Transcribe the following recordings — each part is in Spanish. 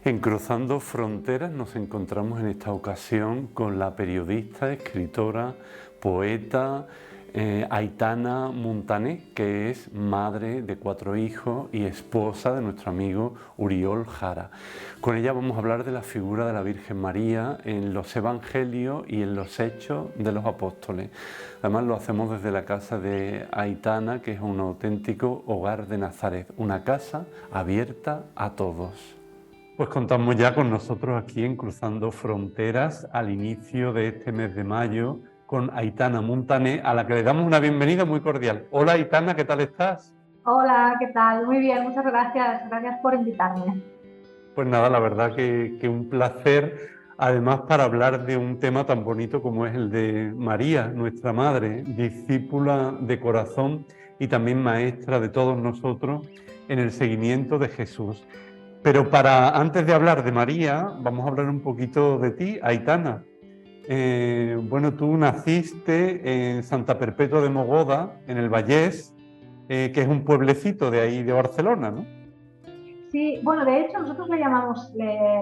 En Cruzando Fronteras nos encontramos en esta ocasión con la periodista, escritora, poeta Aitana Muntané, que es madre de 4 hijos y esposa de nuestro amigo Uriol Jara. Con ella vamos a hablar de la figura de la Virgen María en los Evangelios y en los Hechos de los Apóstoles. Además lo hacemos desde la casa de Aitana, que es un auténtico hogar de Nazaret, una casa abierta a todos. Pues contamos ya con nosotros aquí en Cruzando Fronteras al inicio de este mes de mayo con Aitana Muntané, a la que le damos una bienvenida muy cordial. Hola Aitana, ¿qué tal estás? Hola, ¿qué tal? Muy bien, muchas gracias. Gracias por invitarme. Pues nada, la verdad que un placer, además para hablar de un tema tan bonito como es el de María, nuestra madre, discípula de corazón y también maestra de todos nosotros en el seguimiento de Jesús. Pero antes de hablar de María, vamos a hablar un poquito de ti, Aitana. Bueno, tú naciste en Santa Perpetua de Mogoda, en el Vallés, que es un pueblecito de ahí de Barcelona, ¿no? Sí, bueno, de hecho nosotros le llamamos,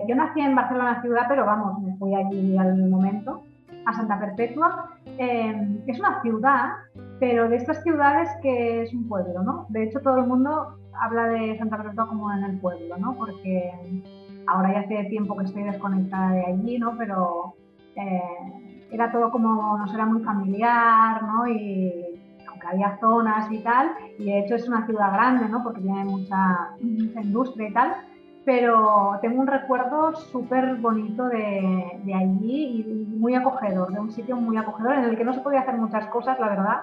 yo nací en Barcelona ciudad, pero vamos, me fui allí al momento, a Santa Perpetua. Es una ciudad, pero de estas ciudades que es un pueblo, ¿no? De hecho todo el mundo habla de Santa Perpetua como en el pueblo, ¿no? Porque ahora ya hace tiempo que estoy desconectada de allí, ¿no? Pero era todo como, nos era muy familiar, ¿no? Y aunque había zonas y tal, y de hecho es una ciudad grande, ¿no? Porque tiene mucha industria y tal, pero tengo un recuerdo súper bonito de allí y muy acogedor, de un sitio muy acogedor en el que no se podía hacer muchas cosas, la verdad,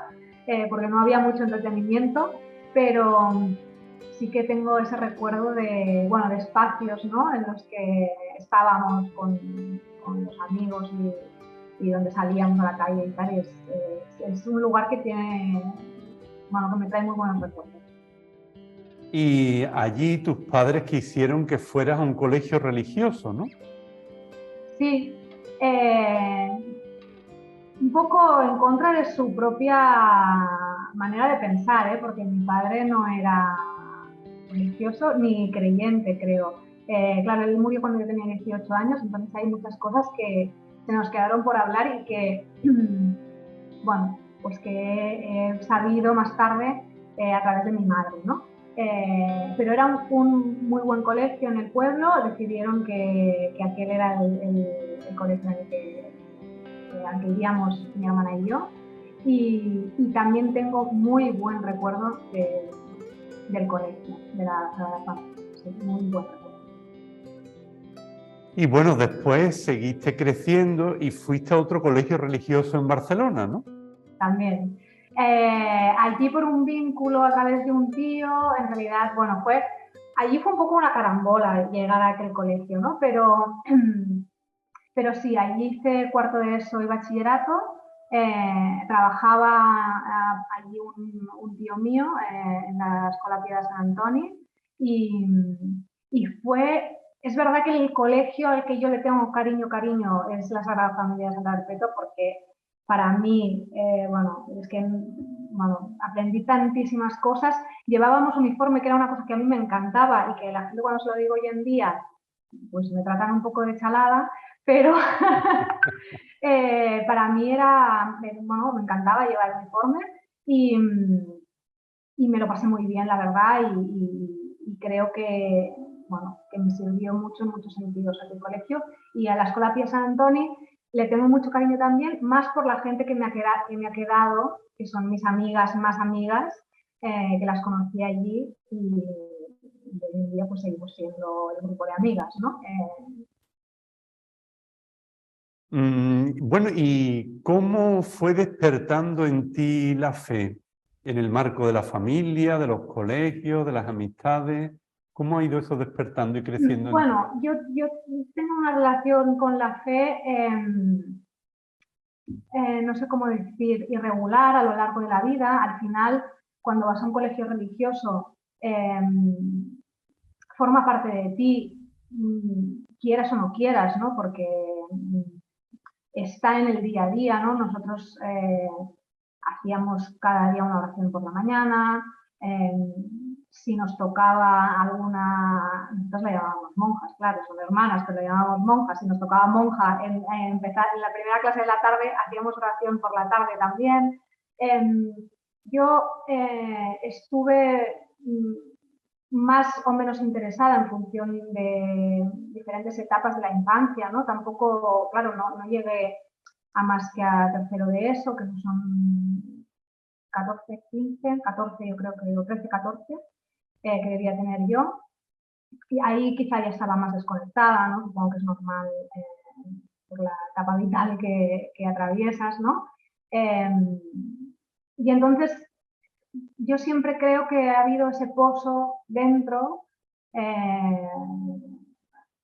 porque no había mucho entretenimiento, pero sí que tengo ese recuerdo de, bueno, de espacios, ¿no? En los que estábamos con los amigos y donde salíamos a la calle y tal, y es un lugar que tiene, bueno, que me trae muy buenos recuerdos. Y allí tus padres quisieron que fueras a un colegio religioso, ¿no? Sí, eh, un poco en contra de su propia manera de pensar, ¿eh? Porque mi padre no era religioso ni creyente, creo. Claro, él murió cuando yo tenía 18 años, entonces hay muchas cosas que se nos quedaron por hablar y que, bueno, pues que he sabido más tarde a través de mi madre, ¿no? Pero era un muy buen colegio en el pueblo, decidieron que aquel era el colegio en el que al que iríamos mi hermana y yo, y también tengo muy buen recuerdo del colegio, de la familia, sí, muy buen recuerdo. Y bueno, después seguiste creciendo y fuiste a otro colegio religioso en Barcelona, ¿no? También. Allí por un vínculo a través de un tío, en realidad, bueno, allí fue un poco una carambola llegar a aquel colegio, ¿no? Pero sí, allí hice cuarto de ESO y bachillerato, trabajaba allí un tío mío en la Escuela Pia de Sant Antoni y, es verdad que el colegio al que yo le tengo cariño es la Sagrada Familia de Santa Perpetua porque para mí, bueno, es que bueno, aprendí tantísimas cosas. Llevábamos uniforme, que era una cosa que a mí me encantaba y que la gente cuando se lo digo hoy en día, pues me tratan un poco de chalada, pero para mí bueno, me encantaba llevar el uniforme y, y me lo pasé muy bien, la verdad, y creo que, bueno, que me sirvió mucho en muchos sentidos aquel colegio. Y a la Escuela Pia Sant Antoni le tengo mucho cariño también, más por la gente que me ha quedado, que son mis amigas más amigas, que las conocí allí y hoy en día pues seguimos siendo el grupo de amigas, ¿no? Bueno, ¿y cómo fue despertando en ti la fe? En el marco de la familia, de los colegios, de las amistades. ¿Cómo ha ido eso despertando y creciendo en ti? Bueno, yo tengo una relación con la fe, no sé cómo decir, irregular a lo largo de la vida. Al final, cuando vas a un colegio religioso, forma parte de ti, quieras o no quieras, ¿no? Porque está en el día a día, ¿no? Nosotros hacíamos cada día una oración por la mañana, eh, si nos tocaba alguna, nosotros la llamábamos monjas, claro, son hermanas, pero la llamábamos monjas, si nos tocaba monja en empezar en la primera clase de la tarde, hacíamos oración por la tarde también. Yo estuve más o menos interesada en función de diferentes etapas de la infancia, ¿no? Tampoco, claro, no llegué a más que a tercero de ESO, que son 14, 15, 14 yo creo que, o 13, 14, que debía tener yo. Y ahí quizá ya estaba más desconectada, ¿no? Supongo que es normal por la etapa vital que atraviesas, ¿no? Y entonces yo siempre creo que ha habido ese pozo dentro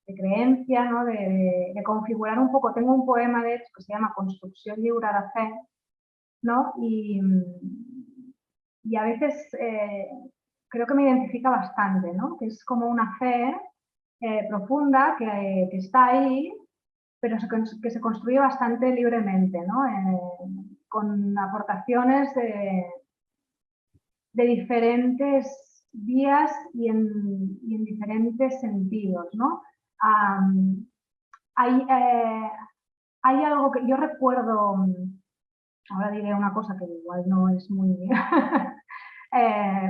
de creencia, ¿no? De configurar un poco. Tengo un poema, de hecho, que se llama Construcción lliure de fe, ¿no? Y a veces creo que me identifica bastante, ¿no? Que es como una fe profunda que está ahí, pero que se construye bastante libremente, ¿no? Con aportaciones de diferentes vías y en diferentes sentidos, ¿no? Hay algo que yo recuerdo, ahora diré una cosa que igual no es muy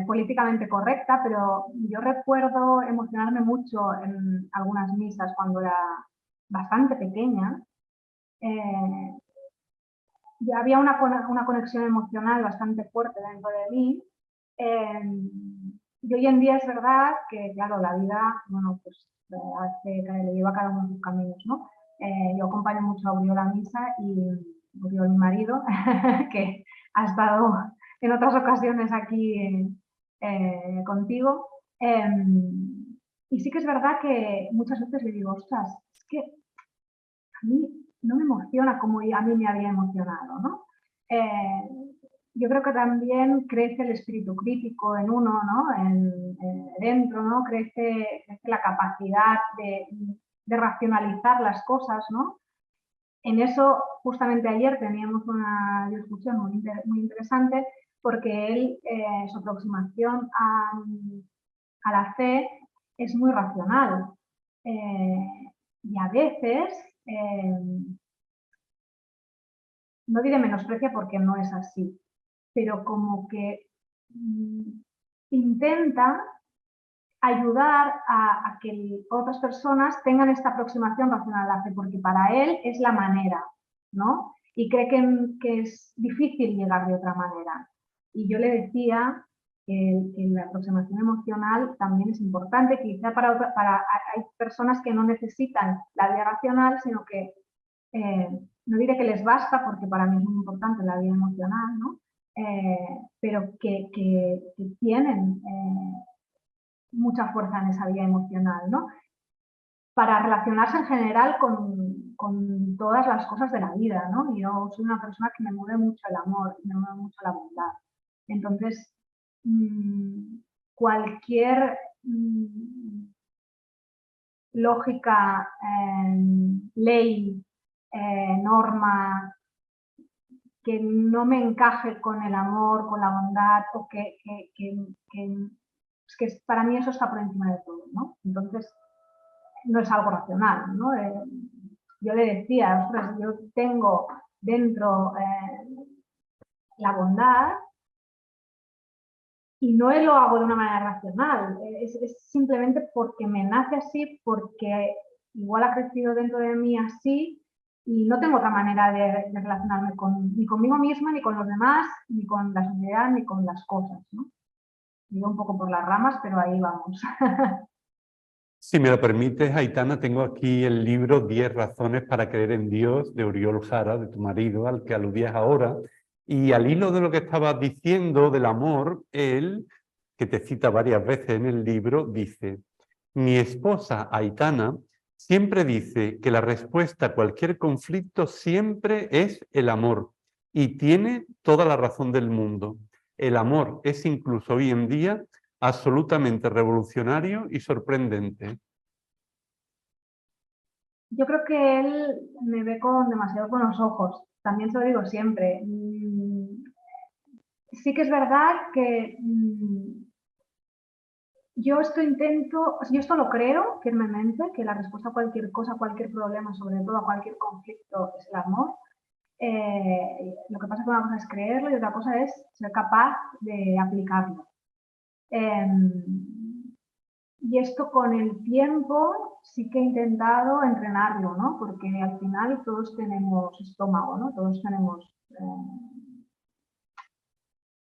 políticamente correcta, pero yo recuerdo emocionarme mucho en algunas misas cuando era bastante pequeña. Ya había una conexión emocional bastante fuerte dentro de mí. Y hoy en día es verdad que, claro, la vida, bueno, pues le lleva a cada uno sus caminos, ¿no? Yo acompaño mucho a Uriol a misa y Uriol, mi marido, que ha estado en otras ocasiones aquí contigo. Y sí que es verdad que muchas veces le digo, ostras, es que a mí no me emociona como a mí me había emocionado, ¿no? Yo creo que también crece el espíritu crítico en uno, ¿no? Dentro, ¿no? Crece la capacidad de racionalizar las cosas, ¿no? En eso, justamente ayer teníamos una discusión muy interesante porque él, su aproximación a la fe es muy racional. Y a veces, no diré menosprecia porque no es así, pero como que intenta ayudar a que otras personas tengan esta aproximación racional a la fe, porque para él es la manera, ¿no? Y cree que es difícil llegar de otra manera. Y yo le decía que la aproximación emocional también es importante, quizá hay personas que no necesitan la vía racional, sino que no diré que les basta, porque para mí es muy importante la vía emocional, ¿no? Pero que tienen mucha fuerza en esa vía emocional, ¿no? Para relacionarse en general con todas las cosas de la vida, ¿no? Yo soy una persona que me mueve mucho el amor, me mueve mucho la bondad. Entonces, cualquier lógica, ley, norma que no me encaje con el amor, con la bondad, o que para mí eso está por encima de todo, ¿no? Entonces, no es algo racional, ¿no? Yo le decía, ostras, yo tengo dentro la bondad y no lo hago de una manera racional, es simplemente porque me nace así, porque igual ha crecido dentro de mí así y no tengo otra manera de relacionarme ni conmigo misma, ni con los demás, ni con la sociedad, ni con las cosas, ¿no? Digo un poco por las ramas, pero ahí vamos. Si me lo permites, Aitana, tengo aquí el libro 10 razones para creer en Dios de Uriol Jara, de tu marido, al que aludías ahora. Y al hilo de lo que estabas diciendo del amor, él, que te cita varias veces en el libro, dice: mi esposa Aitana siempre dice que la respuesta a cualquier conflicto siempre es el amor, y tiene toda la razón del mundo. El amor es incluso hoy en día absolutamente revolucionario y sorprendente. Yo creo que él me ve con demasiado buenos ojos, también se lo digo siempre. Sí que es verdad que yo esto lo creo firmemente, que la respuesta a cualquier cosa, a cualquier problema, sobre todo a cualquier conflicto, es el amor. Lo que pasa es que una cosa es creerlo y otra cosa es ser capaz de aplicarlo. Y esto con el tiempo sí que he intentado entrenarlo, ¿no? Porque al final todos tenemos estómago, ¿no? Todos tenemos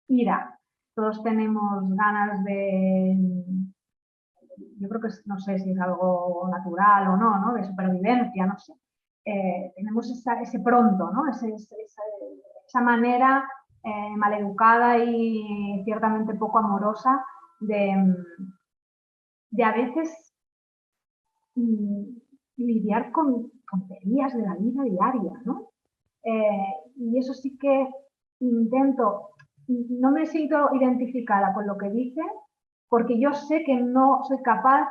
ira, todos tenemos ganas de, yo creo que no sé si es algo natural o no, ¿no? De supervivencia, no sé. Tenemos ese pronto, ¿no? Esa manera maleducada y ciertamente poco amorosa de a veces lidiar con tonterías de la vida diaria, ¿no? Y eso sí que intento, no me siento identificada con lo que dice, porque yo sé que no soy capaz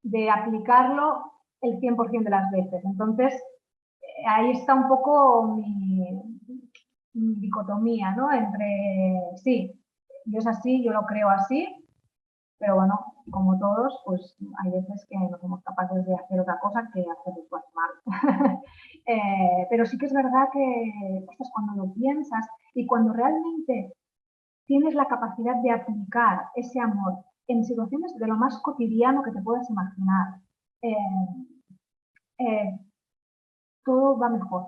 de aplicarlo el 100% de las veces. Entonces, ahí está un poco mi dicotomía, ¿no? Entre, sí, yo es así, yo lo creo así, pero bueno, como todos, pues hay veces que no somos capaces de hacer otra cosa que hacerlo mal. Pero sí que es verdad que ostras, cuando lo piensas y cuando realmente tienes la capacidad de aplicar ese amor en situaciones de lo más cotidiano que te puedas imaginar, eh, eh, todo va mejor.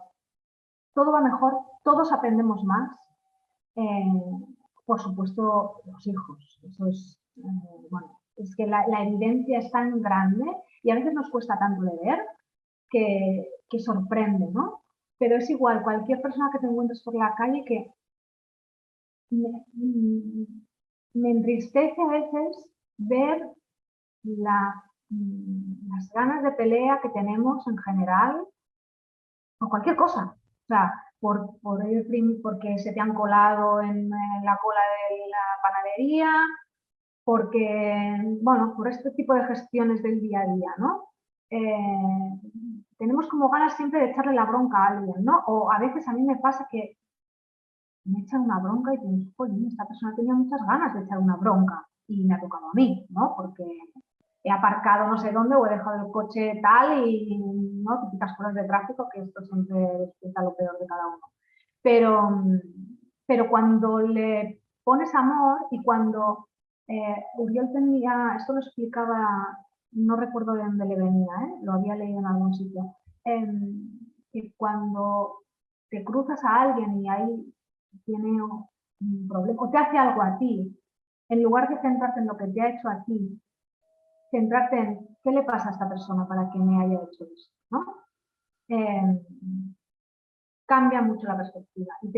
Todo va mejor, todos aprendemos más. Eh, por supuesto, los hijos. Eso es, bueno, es que la evidencia es tan grande y a veces nos cuesta tanto de ver que sorprende, ¿no? Pero es igual, cualquier persona que te encuentres por la calle que me entristece a veces ver las ganas de pelea que tenemos en general por cualquier cosa. O sea, porque se te han colado en la cola de la panadería, porque, bueno, por este tipo de gestiones del día a día, ¿no? Tenemos como ganas siempre de echarle la bronca a alguien, ¿no? O a veces a mí me pasa que me echan una bronca y pienso, oye, esta persona tenía muchas ganas de echar una bronca y me ha tocado a mí, ¿no? Porque he aparcado no sé dónde o he dejado el coche tal y, ¿no? Típicas cosas de tráfico, que esto siempre despierta lo peor de cada uno. Pero cuando le pones amor y cuando Uriol tenía, esto lo explicaba, no recuerdo de dónde le venía, lo había leído en algún sitio, que cuando te cruzas a alguien y ahí tiene un problema o te hace algo a ti, en lugar de centrarte en lo que te ha hecho a ti, centrarte en qué le pasa a esta persona para que me haya hecho esto, ¿no? Eh, cambia mucho la perspectiva y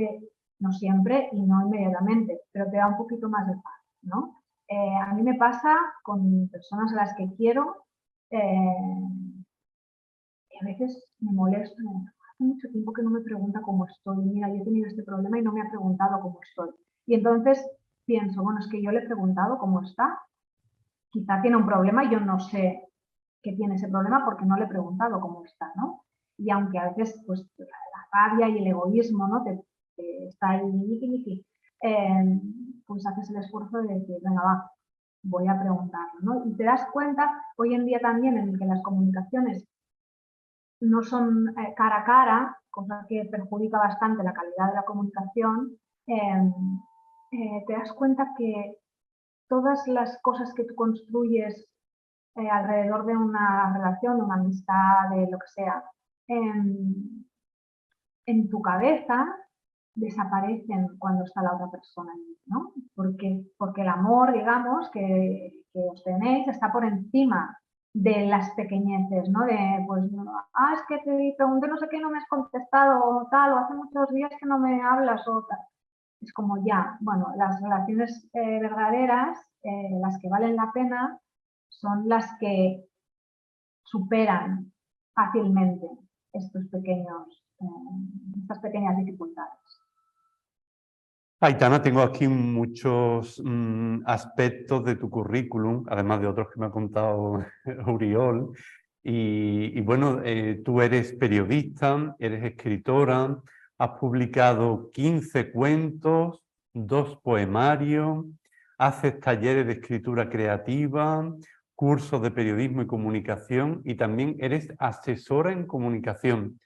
no siempre y no inmediatamente, pero te da un poquito más de paz, ¿no? A mí me pasa con personas a las que quiero y a veces me molesto, hace mucho tiempo que no me pregunta cómo estoy, mira, yo he tenido este problema y no me ha preguntado cómo estoy. Y entonces pienso, bueno, es que yo le he preguntado cómo está, quizá tiene un problema y yo no sé que tiene ese problema porque no le he preguntado cómo está, ¿no? Y aunque a veces pues la rabia y el egoísmo, ¿no? Te está ahí, pues haces el esfuerzo de decir, venga, va, voy a preguntarlo, ¿no? Y te das cuenta hoy en día también en que las comunicaciones no son cara a cara, cosa que perjudica bastante la calidad de la comunicación, te das cuenta que todas las cosas que tú construyes alrededor de una relación, de una amistad, de lo que sea, en tu cabeza desaparecen cuando está la otra persona allí, ¿no? Porque el amor, digamos, que os tenéis está por encima de las pequeñeces, ¿no? De, pues, es que te pregunté no sé qué, no me has contestado, o tal, o hace muchos días que no me hablas, o tal. Es como ya, bueno, las relaciones verdaderas, las que valen la pena, son las que superan fácilmente estas pequeñas dificultades. Aitana, tengo aquí muchos aspectos de tu currículum, además de otros que me ha contado Uriol. Y bueno, tú eres periodista, eres escritora, has publicado 15 cuentos, 2 poemarios, haces talleres de escritura creativa, cursos de periodismo y comunicación y también eres asesora en comunicación.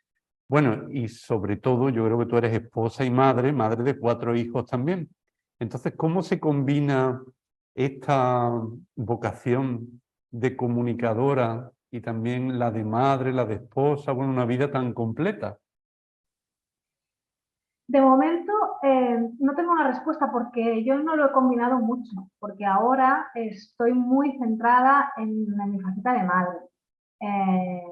Bueno, y sobre todo yo creo que tú eres esposa y madre de 4 hijos también. Entonces, ¿cómo se combina esta vocación de comunicadora y también la de madre, la de esposa, bueno, una vida tan completa? De momento no tengo una respuesta porque yo no lo he combinado mucho, porque ahora estoy muy centrada en mi faceta de madre. Eh,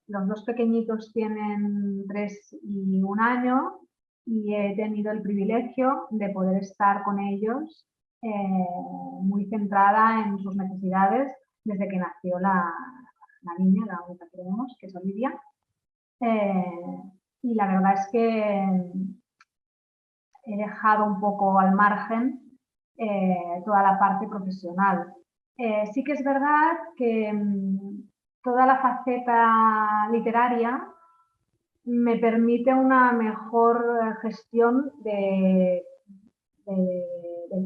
los dos pequeñitos tienen 3 y 1 año y he tenido el privilegio de poder estar con ellos muy centrada en sus necesidades desde que nació la niña, la única que tenemos, que es Olivia. Y la verdad es que he dejado un poco al margen toda la parte profesional. Sí que es verdad que toda la faceta literaria me permite una mejor gestión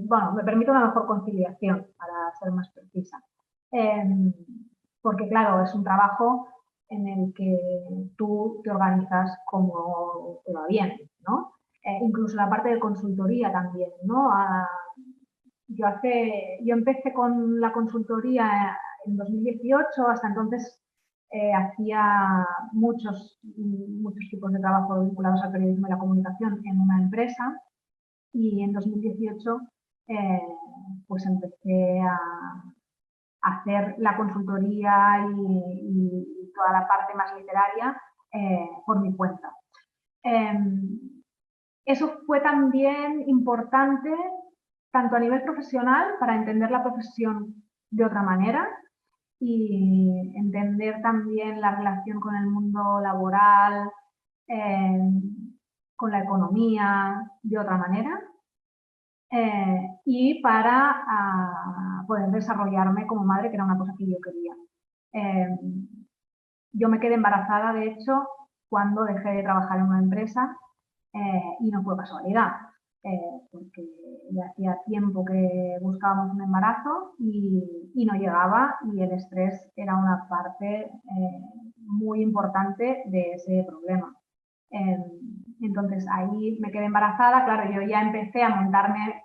bueno, me permite una mejor conciliación, para ser más precisa. Porque, claro, es un trabajo en el que tú te organizas como te va bien, ¿no? Incluso la parte de consultoría también, ¿no? Yo empecé con la consultoría en 2018, hasta entonces hacía muchos tipos de trabajo vinculados al periodismo y la comunicación en una empresa y en 2018 eh, pues empecé a hacer la consultoría y toda la parte más literaria por mi cuenta. Eso fue también importante tanto a nivel profesional para entender la profesión de otra manera y entender también la relación con el mundo laboral, eh, con la economía de otra manera y para poder desarrollarme como madre, que era una cosa que yo quería. Yo me quedé embarazada, de hecho, cuando dejé de trabajar en una empresa y no fue casualidad, porque ya hacía tiempo que buscábamos un embarazo y no llegaba y el estrés era una parte muy importante de ese problema. Entonces ahí me quedé embarazada, claro, yo ya empecé a montarme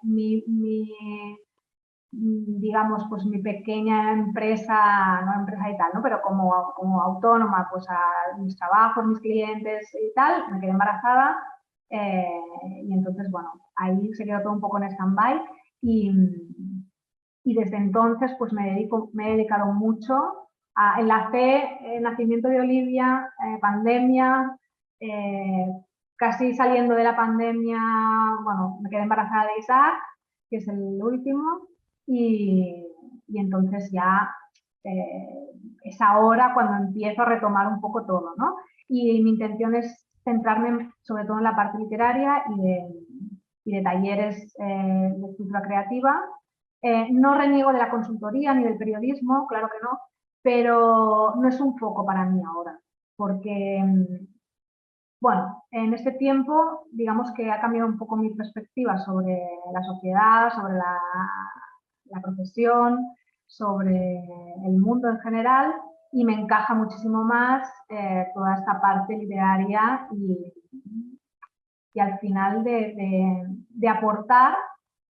digamos, pues mi pequeña empresa, no empresa y tal, ¿no? Pero como autónoma, pues a mis trabajos, mis clientes y tal, me quedé embarazada y entonces, bueno, ahí se quedó todo un poco en stand-by y desde entonces pues me he dedicado mucho a enlacé el nacimiento de Olivia, pandemia, casi saliendo de la pandemia, bueno, me quedé embarazada de Isaac, que es el último, y entonces ya es ahora cuando empiezo a retomar un poco todo, ¿no? Y mi intención es centrarme sobre todo en la parte literaria y de talleres de escritura creativa. No reniego de la consultoría ni del periodismo, claro que no, pero no es un foco para mí ahora, porque, bueno, en este tiempo, digamos que ha cambiado un poco mi perspectiva sobre la sociedad, sobre la profesión, sobre el mundo en general y me encaja muchísimo más toda esta parte literaria y al final de aportar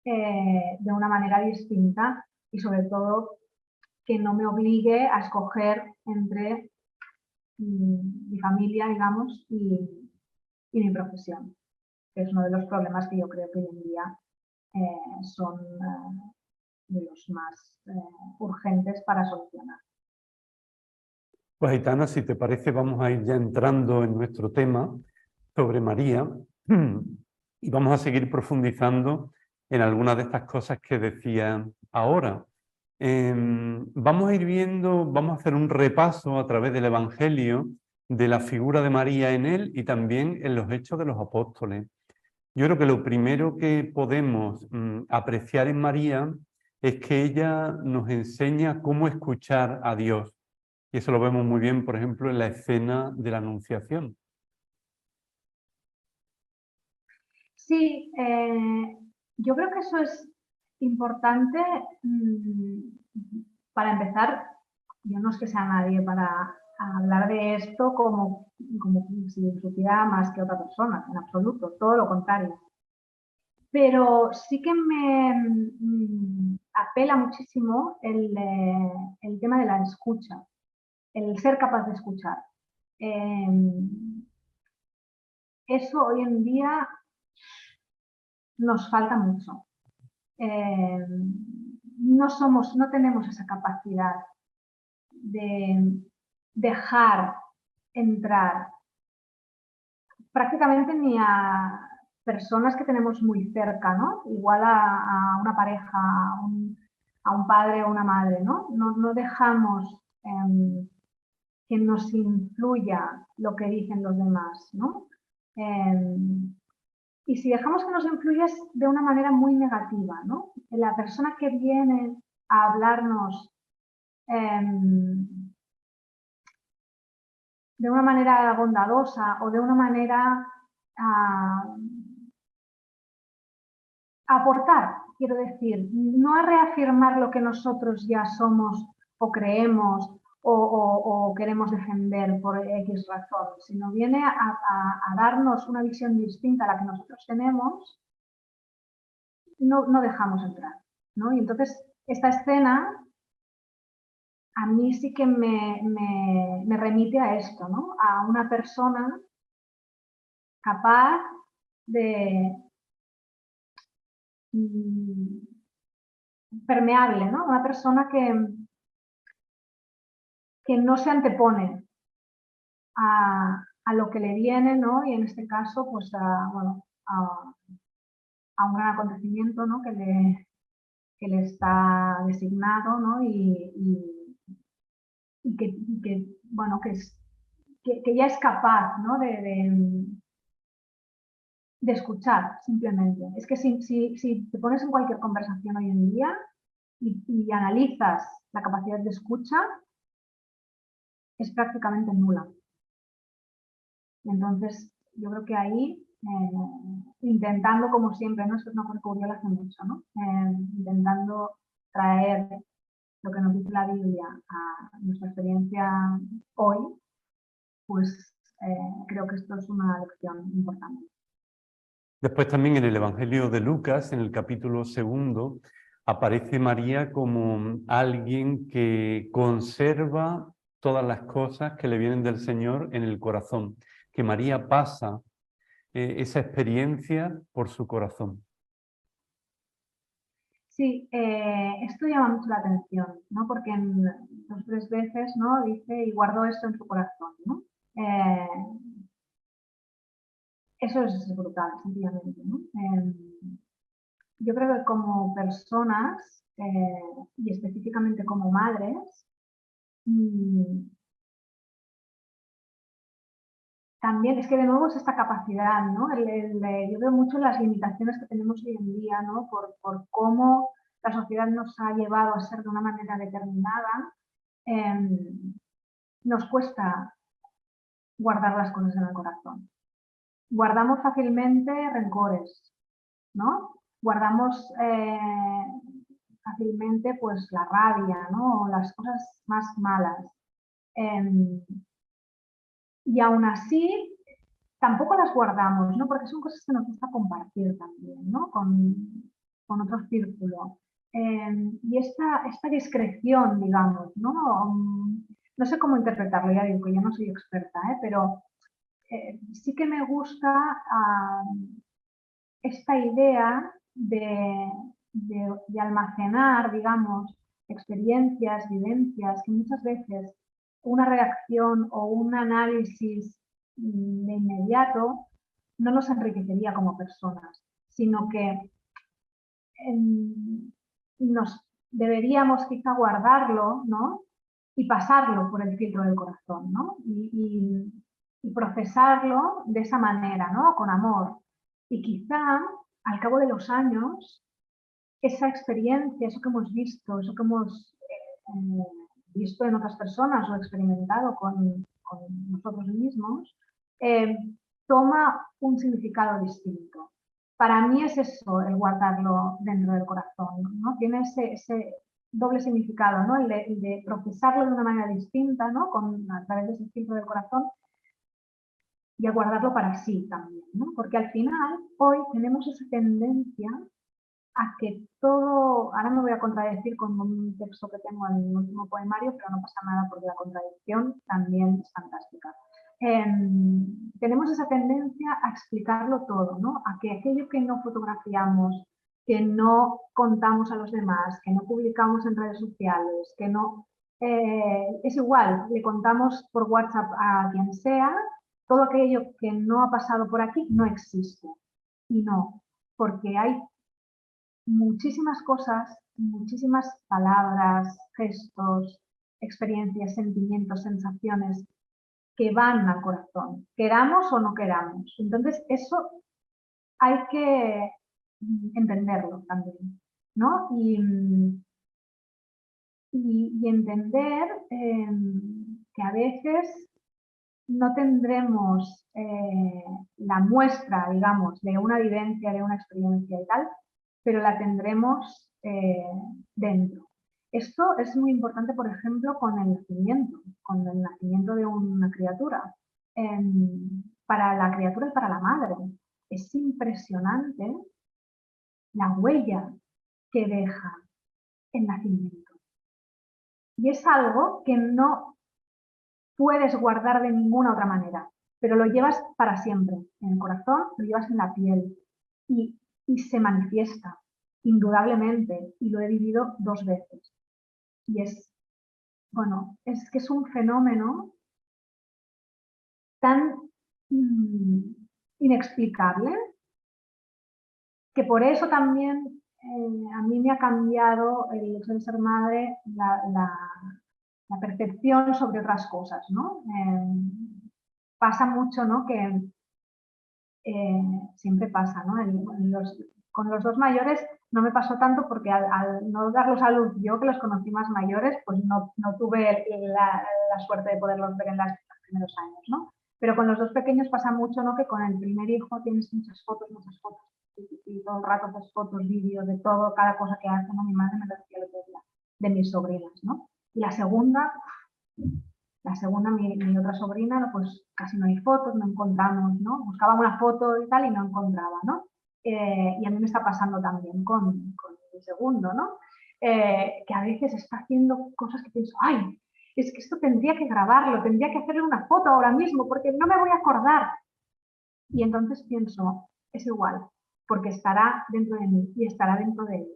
de una manera distinta y sobre todo que no me obligue a escoger entre mi familia, digamos, y mi profesión, que es uno de los problemas que yo creo que hoy en día son de los más urgentes para solucionar. Pues Aitana, si te parece, vamos a ir ya entrando en nuestro tema sobre María y vamos a seguir profundizando en algunas de estas cosas que decía ahora. Vamos a ir viendo, vamos a hacer un repaso a través del Evangelio de la figura de María en él y también en los Hechos de los Apóstoles. Yo creo que lo primero que podemos apreciar en María es que ella nos enseña cómo escuchar a Dios. Y eso lo vemos muy bien, por ejemplo, en la escena de la Anunciación. Sí, yo creo que eso es importante, para empezar, yo no es que sea nadie para hablar de esto como si supiera más que otra persona, en absoluto, todo lo contrario. Pero sí que me apela muchísimo el tema de la escucha, el ser capaz de escuchar. Eso hoy en día nos falta mucho. No tenemos esa capacidad de dejar entrar prácticamente ni a personas que tenemos muy cerca, ¿no? Igual a una pareja, a un padre o una madre, ¿no? No dejamos que nos influya lo que dicen los demás, ¿no? Y si dejamos que nos influya es de una manera muy negativa, ¿no? La persona que viene a hablarnos de una manera bondadosa o de una manera a aportar, quiero decir, no a reafirmar lo que nosotros ya somos o creemos o queremos defender por X razón, sino viene a darnos una visión distinta a la que nosotros tenemos, no dejamos entrar, ¿no? Y entonces esta escena a mí sí que me remite a esto, ¿no? A una persona capaz de permeable, ¿no? Una persona que no se antepone a lo que le viene, ¿no? Y en este caso, pues bueno, a un gran acontecimiento, ¿no? Que le está designado, ¿no? Que bueno, que ya es capaz, ¿no? De escuchar, simplemente. Es que si te pones en cualquier conversación hoy en día y analizas la capacidad de escucha, es prácticamente nula. Entonces, yo creo que ahí, intentando, como siempre, ¿no? Esto es una cosa que Uriel hace mucho, ¿no? Intentando traer lo que nos dice la Biblia a nuestra experiencia hoy, pues creo que esto es una lección importante. Después también en el Evangelio de Lucas, en el capítulo 2, aparece María como alguien que conserva todas las cosas que le vienen del Señor en el corazón, que María pasa esa experiencia por su corazón. Sí, esto llama mucho la atención, ¿no? Porque en 2 o 3 veces, ¿no? Dice, y guardó esto en su corazón, ¿no? Eso es brutal, sencillamente, ¿no? Yo creo que como personas, y específicamente como madres, también es que de nuevo es esta capacidad, ¿no? Yo veo mucho las limitaciones que tenemos hoy en día, ¿no? Por cómo la sociedad nos ha llevado a ser de una manera determinada. Nos cuesta guardar las cosas en el corazón. Guardamos fácilmente rencores, ¿no? Guardamos fácilmente pues la rabia, ¿no? O las cosas más malas. Y aún así tampoco las guardamos, ¿no? Porque son cosas que nos gusta compartir también, ¿no? Con otro círculo. Y esta discreción, digamos, ¿no? No sé cómo interpretarlo, ya digo que yo no soy experta, pero sí que me gusta esta idea de almacenar, digamos, experiencias, vivencias, que muchas veces una reacción o un análisis de inmediato no nos enriquecería como personas, sino que nos deberíamos quizá guardarlo, ¿no? Y pasarlo por el filtro del corazón, ¿no? Y procesarlo de esa manera, ¿no? Con amor. Y quizá al cabo de los años, esa experiencia, eso que hemos visto, eso que hemos visto en otras personas o experimentado con nosotros mismos, toma un significado distinto. para mí es eso, el guardarlo dentro del corazón, ¿no? Tiene ese doble significado, ¿no? El de procesarlo de una manera distinta, ¿no? A través de ese filtro del corazón, y a guardarlo para sí también, ¿no? Porque al final, hoy tenemos esa tendencia a que todo, ahora me voy a contradecir con un texto que tengo en mi último poemario, pero no pasa nada porque la contradicción también es fantástica. Tenemos esa tendencia a explicarlo todo, ¿no? A que aquello que no fotografiamos, que no contamos a los demás, que no publicamos en redes sociales, que no... es igual, le contamos por WhatsApp a quien sea, todo aquello que no ha pasado por aquí no existe. Y no, porque hay muchísimas cosas, muchísimas palabras, gestos, experiencias, sentimientos, sensaciones que van al corazón, queramos o no queramos. Entonces, eso hay que entenderlo también, ¿no? Y entender que a veces no tendremos la muestra, digamos, de una vivencia, de una experiencia y tal, pero la tendremos dentro. Esto es muy importante, por ejemplo, con el nacimiento de una criatura. Para la criatura y para la madre. Es impresionante la huella que deja el nacimiento. Y es algo que no puedes guardar de ninguna otra manera, pero lo llevas para siempre en el corazón, lo llevas en la piel y se manifiesta indudablemente, y lo he vivido 2 veces. Y es, bueno, es que es un fenómeno tan inexplicable que por eso también a mí me ha cambiado el hecho de ser madre la percepción sobre otras cosas, ¿no? Pasa mucho, ¿no? Que siempre pasa, ¿no? Con los 2 mayores no me pasó tanto porque al no darlos a luz yo, que los conocí más mayores, pues no tuve la suerte de poderlos ver en los primeros años, ¿no? Pero con los 2 pequeños pasa mucho, ¿no? Que con el primer hijo tienes muchas fotos, y todo el rato pues fotos, vídeos, de todo, cada cosa que hace, ¿no? Mi madre me lo decía el otro día, de mis sobrinas, ¿no? Y la segunda, mi otra sobrina, pues casi no hay fotos, no encontramos, ¿no? Buscaba una foto y tal y no encontraba, ¿no? Y a mí me está pasando también con mi segundo, ¿no? Que a veces está haciendo cosas que pienso, ¡ay! Es que esto tendría que grabarlo, tendría que hacerle una foto ahora mismo porque no me voy a acordar. Y entonces pienso, es igual, porque estará dentro de mí y estará dentro de él.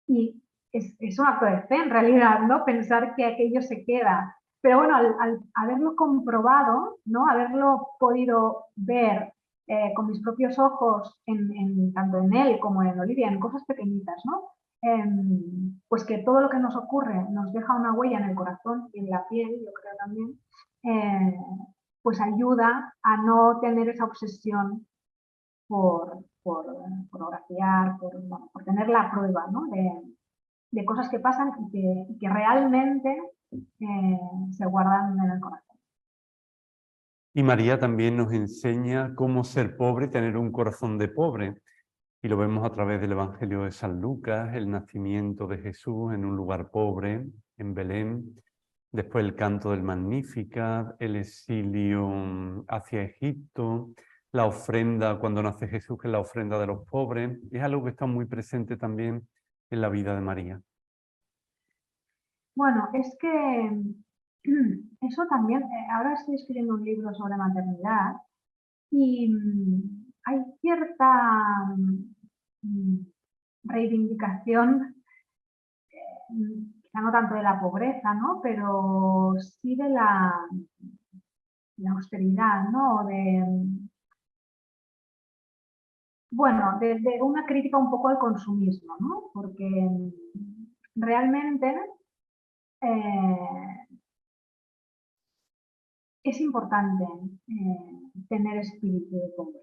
Y es un acto de fe en realidad, ¿no? Pensar que aquello se queda. Pero bueno, al haberlo comprobado, ¿no? Haberlo podido ver con mis propios ojos, tanto en él como en Olivia, en cosas pequeñitas, ¿no? Pues que todo lo que nos ocurre nos deja una huella en el corazón y en la piel, yo creo también, eh, pues ayuda a no tener esa obsesión por fotografiar, por tener la prueba, ¿no? De cosas que pasan y que realmente se guardan en el corazón. Y María también nos enseña cómo ser pobre, tener un corazón de pobre. Y lo vemos a través del Evangelio de San Lucas, el nacimiento de Jesús en un lugar pobre, en Belén. Después el canto del Magnificat, el exilio hacia Egipto, la ofrenda cuando nace Jesús, que es la ofrenda de los pobres. Es algo que está muy presente también en la vida de María. Bueno, es que eso también, ahora estoy escribiendo un libro sobre maternidad y hay cierta reivindicación, quizá no tanto de la pobreza, ¿no? Pero sí de la austeridad, ¿no? Bueno, de una crítica un poco al consumismo, ¿no? Porque realmente eh, es importante tener espíritu de pobre.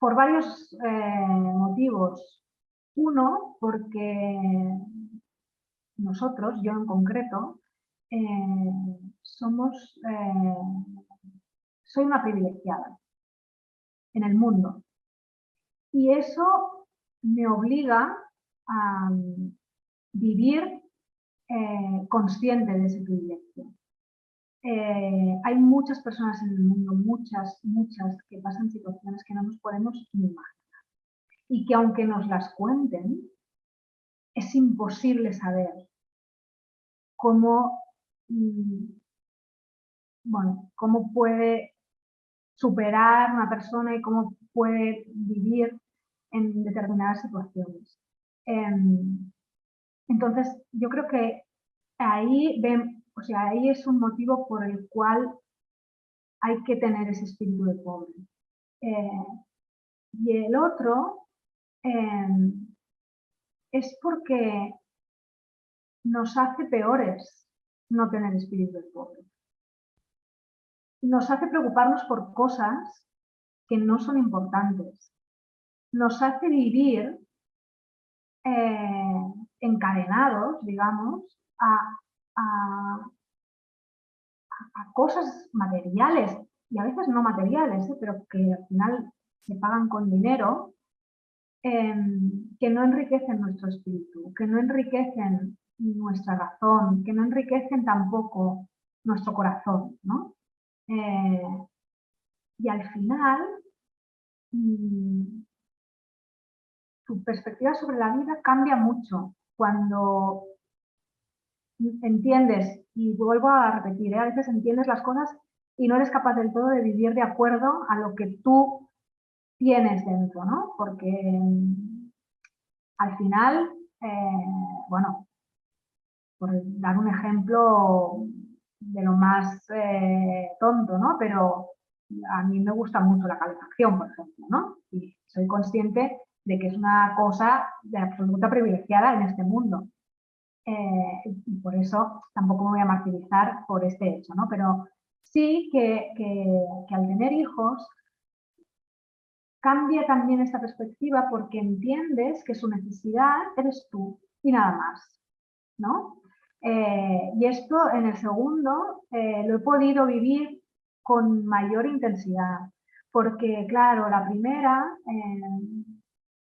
Por varios motivos. Uno, porque nosotros, yo en concreto, soy una privilegiada. en el mundo. Y eso me obliga a vivir consciente de ese privilegio. Hay muchas personas en el mundo, muchas, que pasan situaciones que no nos podemos ni imaginar. Y que aunque nos las cuenten, es imposible saber cómo, bueno, cómo puede superar una persona y cómo puede vivir en determinadas situaciones. Entonces, yo creo que ahí ahí es un motivo por el cual hay que tener ese espíritu de pobre. Y el otro es porque nos hace peores no tener espíritu de pobre. Nos hace preocuparnos por cosas que no son importantes. Nos hace vivir encadenados, digamos, a cosas materiales y a veces no materiales, pero que al final se pagan con dinero, que no enriquecen nuestro espíritu, que no enriquecen nuestra razón, que no enriquecen tampoco nuestro corazón, ¿no? Y al final, tu perspectiva sobre la vida cambia mucho cuando entiendes, y vuelvo a repetir, a veces entiendes las cosas y no eres capaz del todo de vivir de acuerdo a lo que tú tienes dentro, ¿no? Porque al final, bueno, por dar un ejemplo de lo más tonto, ¿no? Pero a mí me gusta mucho la calefacción, por ejemplo, ¿no? Y soy consciente de que es una cosa de absoluta privilegiada en este mundo. Y por eso tampoco me voy a martirizar por este hecho, ¿no? Pero sí que al tener hijos cambia también esta perspectiva porque entiendes que su necesidad eres tú y nada más, ¿no? Y esto en el segundo lo he podido vivir con mayor intensidad, porque claro, la primera,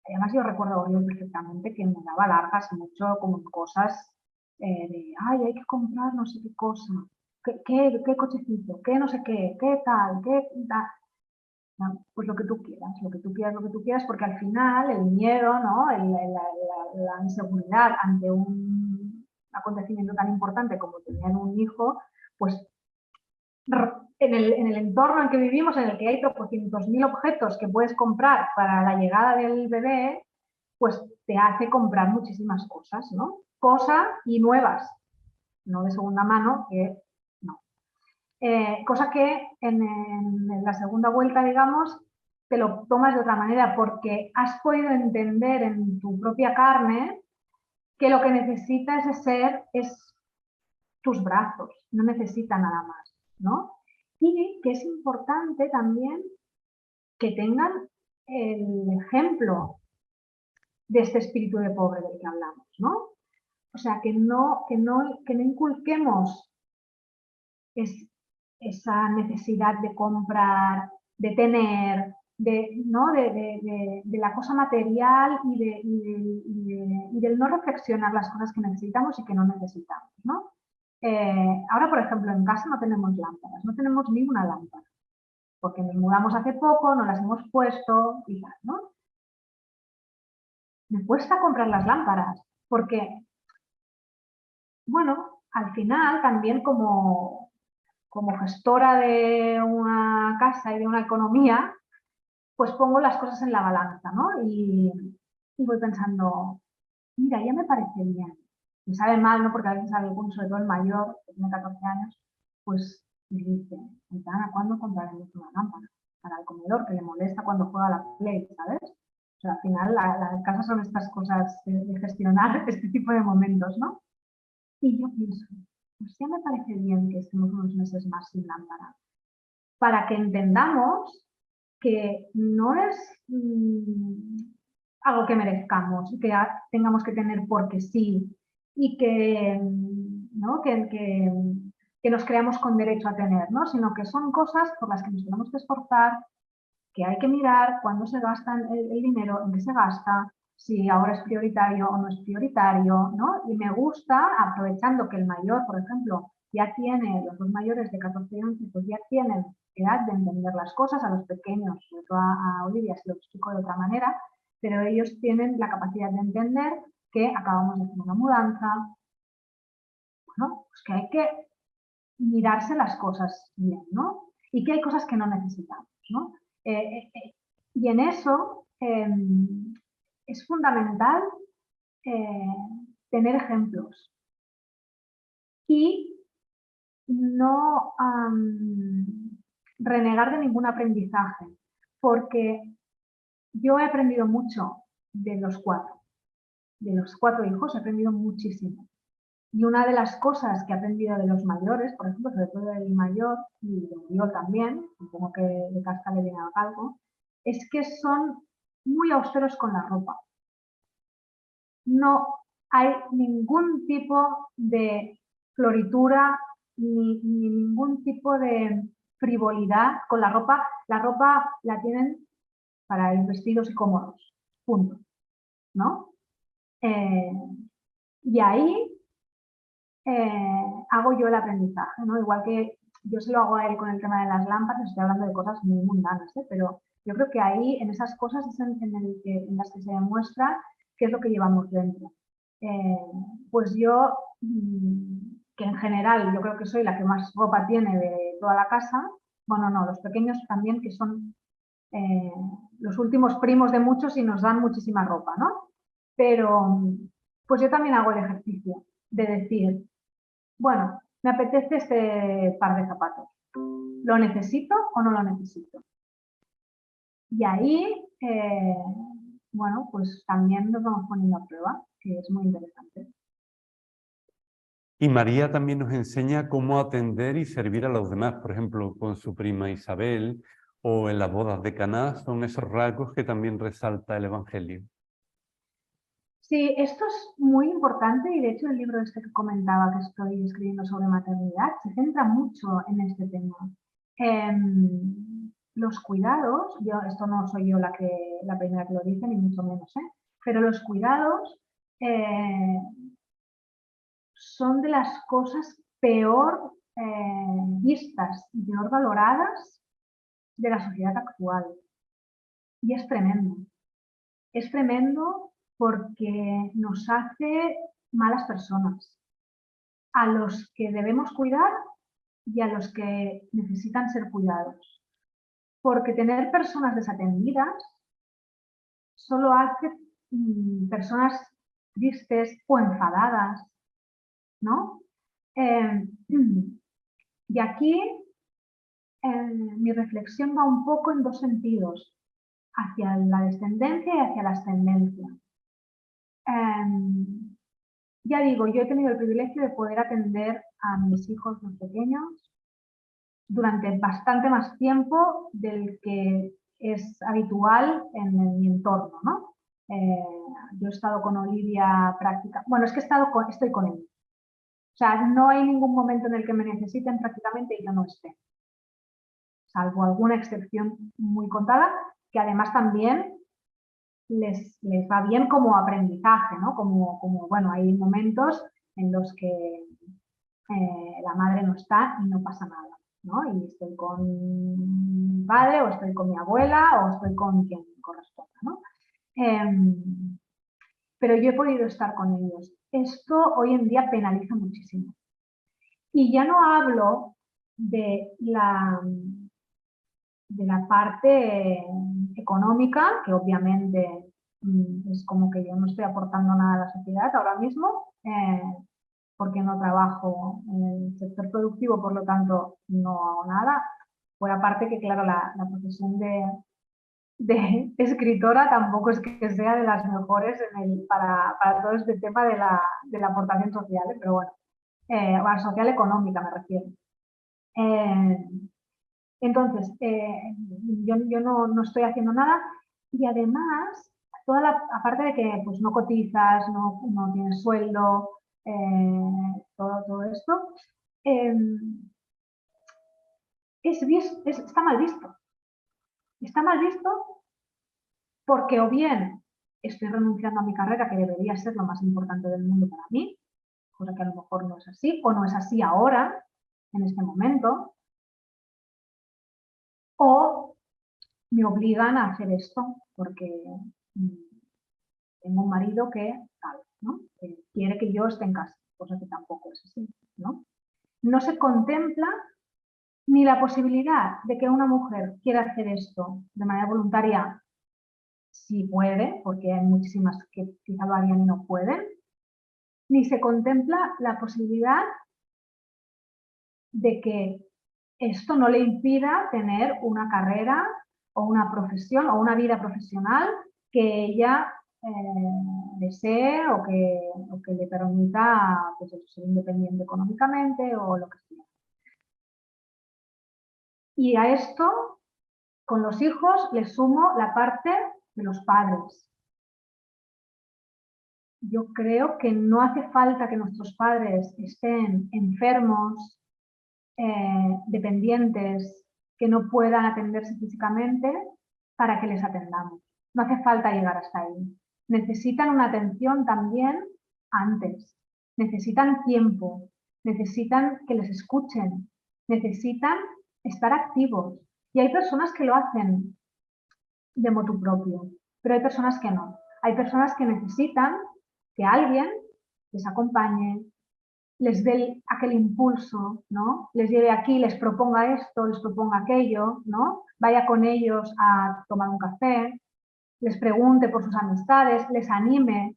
además yo recuerdo yo perfectamente que me daba largas mucho como cosas de, ay, hay que comprar no sé qué cosa, qué cochecito, qué no sé qué tal, qué tal. No, pues lo que tú quieras, lo que tú quieras, lo que tú quieras, porque al final el miedo, ¿no? La inseguridad ante un acontecimiento tan importante como tener un hijo, pues en el entorno en que vivimos, en el que hay 300.000 objetos que puedes comprar para la llegada del bebé, pues te hace comprar muchísimas cosas, ¿no? Cosas y nuevas, no de segunda mano, que no. Cosa que en la segunda vuelta, digamos, te lo tomas de otra manera porque has podido entender en tu propia carne que lo que necesita ese ser es tus brazos, no necesita nada más, ¿no? Y que es importante también que tengan el ejemplo de este espíritu de pobre del que hablamos, ¿no? O sea, que no inculquemos esa necesidad de comprar, de tener, ¿no? de la cosa material y del no reflexionar las cosas que necesitamos y que no necesitamos, ¿no? Ahora, por ejemplo, en casa no tenemos lámparas, no tenemos ni una lámpara, porque nos mudamos hace poco, no las hemos puesto y tal, ¿no? Me cuesta comprar las lámparas, porque, bueno, al final también como gestora de una casa y de una economía, pues pongo las cosas en la balanza, ¿no? Y voy pensando, mira, ya me parece bien. Me sabe mal, ¿no? Porque a veces algún, sobre todo el mayor, que tiene 14 años, pues me dice, Aitana, ¿cuándo compraremos una lámpara para el comedor? Que le molesta cuando juega a la Play, ¿sabes? O sea, al final las casas son estas cosas de gestionar este tipo de momentos, ¿no? Y yo pienso, pues ya me parece bien que estemos unos meses más sin lámpara, para que entendamos que no es algo que merezcamos y que tengamos que tener porque sí y que, ¿no? que nos creamos con derecho a tener, ¿no? Sino que son cosas por las que nos tenemos que esforzar, que hay que mirar cuándo se gasta el dinero, en qué se gasta, si ahora es prioritario o no es prioritario, ¿no? Y me gusta, aprovechando que el mayor, por ejemplo, ya tiene, los dos mayores de 14 y 11, pues ya tienen edad de entender las cosas, a los pequeños, sobre todo a Olivia se lo explico de otra manera, pero ellos tienen la capacidad de entender que acabamos de hacer una mudanza, bueno, pues que hay que mirarse las cosas bien, ¿no? Y que hay cosas que no necesitamos, ¿no? Y en eso es fundamental tener ejemplos y no renegar de ningún aprendizaje, porque yo he aprendido mucho de los cuatro hijos he aprendido muchísimo. Y una de las cosas que he aprendido de los mayores, por ejemplo, sobre todo del mayor y yo también, supongo que de Casca le viene algo, es que son muy austeros con la ropa. No hay ningún tipo de floritura ni ningún tipo de frivolidad con la ropa. La ropa la tienen para ir vestidos y cómodos, punto, ¿no? Y ahí hago yo el aprendizaje, ¿no? Igual que yo se lo hago a él con el tema de las lámparas, estoy hablando de cosas muy mundanas, ¿eh? Pero yo creo que ahí, en esas cosas, es en las que se demuestra qué es lo que llevamos dentro. Pues yo, que en general yo creo que soy la que más ropa tiene de toda la casa, bueno, no, los pequeños también, que son los últimos primos de muchos y nos dan muchísima ropa, ¿no? Pero pues yo también hago el ejercicio de decir, bueno, me apetece este par de zapatos. ¿Lo necesito o no lo necesito? Y ahí, bueno, pues también nos vamos poniendo a prueba, que es muy interesante. Y María también nos enseña cómo atender y servir a los demás, por ejemplo, con su prima Isabel o en las bodas de Caná, son esos rasgos que también resalta el Evangelio. Sí, esto es muy importante y de hecho el libro este que comentaba que estoy escribiendo sobre maternidad se centra mucho en este tema. Los cuidados, esto no soy yo la primera que lo dice, ni mucho menos, pero los cuidados son de las cosas peor vistas y peor valoradas de la sociedad actual. Y es tremendo. Es tremendo porque nos hace malas personas, a los que debemos cuidar y a los que necesitan ser cuidados. Porque tener personas desatendidas solo hace personas tristes o enfadadas, ¿no? Y aquí mi reflexión va un poco en dos sentidos, hacia la descendencia y hacia la ascendencia. Ya digo, yo he tenido el privilegio de poder atender a mis hijos más pequeños durante bastante más tiempo del que es habitual en mi entorno, ¿no? Yo he estado con Olivia prácticamente, bueno, es que estoy con ellos. O sea, no hay ningún momento en el que me necesiten prácticamente y yo no esté, salvo alguna excepción muy contada, que además también les va bien como aprendizaje, ¿no? Como, bueno, hay momentos en los que la madre no está y no pasa nada, ¿no? Y estoy con mi padre o estoy con mi abuela o estoy con quien corresponda, ¿no? Pero yo he podido estar con ellos. Esto hoy en día penaliza muchísimo. Y ya no hablo de la parte económica, que obviamente es como que yo no estoy aportando nada a la sociedad ahora mismo, porque no trabajo en el sector productivo, por lo tanto no hago nada. Por aparte que, claro, la profesión de escritora tampoco es que sea de las mejores para todo este tema de la aportación social, pero bueno, social económica me refiero. Entonces, yo no estoy haciendo nada y además, aparte de que pues, no cotizas, no tienes sueldo, todo esto, está mal visto. está mal visto porque o bien estoy renunciando a mi carrera, que debería ser lo más importante del mundo para mí, cosa que a lo mejor no es así, o no es así ahora, en este momento, o me obligan a hacer esto porque tengo un marido que tal, ¿no? Que quiere que yo esté en casa, cosa que tampoco es así, ¿no? No se contempla ni la posibilidad de que una mujer quiera hacer esto de manera voluntaria, si puede, porque hay muchísimas que quizá lo harían y no pueden, ni se contempla la posibilidad de que esto no le impida tener una carrera o una profesión o una vida profesional que ella desee o que le permita pues, ser independiente económicamente o lo que sea. Y a esto, con los hijos, le sumo la parte de los padres. Yo creo que no hace falta que nuestros padres estén enfermos, dependientes, que no puedan atenderse físicamente para que les atendamos. No hace falta llegar hasta ahí. Necesitan una atención también antes. Necesitan tiempo, necesitan que les escuchen, necesitan estar activos. Y hay personas que lo hacen de motu propio, pero hay personas que no. Hay personas que necesitan que alguien les acompañe, les dé aquel impulso, ¿no? Les lleve aquí, les proponga esto, les proponga aquello, ¿no? Vaya con ellos a tomar un café, les pregunte por sus amistades, les anime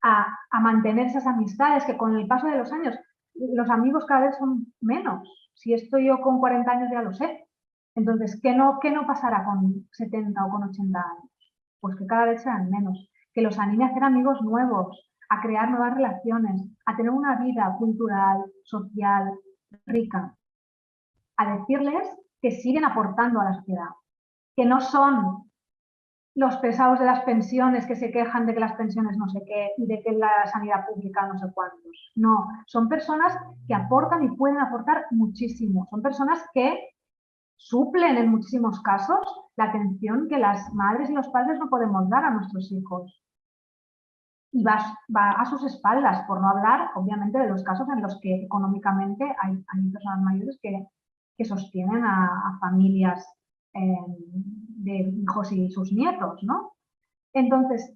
a mantener esas amistades que con el paso de los años, los amigos cada vez son menos. Si esto yo con 40 años ya lo sé. Entonces, ¿qué no pasará con 70 o con 80 años? Pues que cada vez sean menos. Que los anime a hacer amigos nuevos, a crear nuevas relaciones, a tener una vida cultural, social, rica. A decirles que siguen aportando a la sociedad, que no son los pesados de las pensiones que se quejan de que las pensiones no sé qué y de que la sanidad pública no sé cuántos. No, son personas que aportan y pueden aportar muchísimo. Son personas que suplen en muchísimos casos la atención que las madres y los padres no podemos dar a nuestros hijos. Y va a sus espaldas, por no hablar, obviamente, de los casos en los que económicamente hay personas mayores que sostienen a familias de hijos y sus nietos, ¿no? Entonces,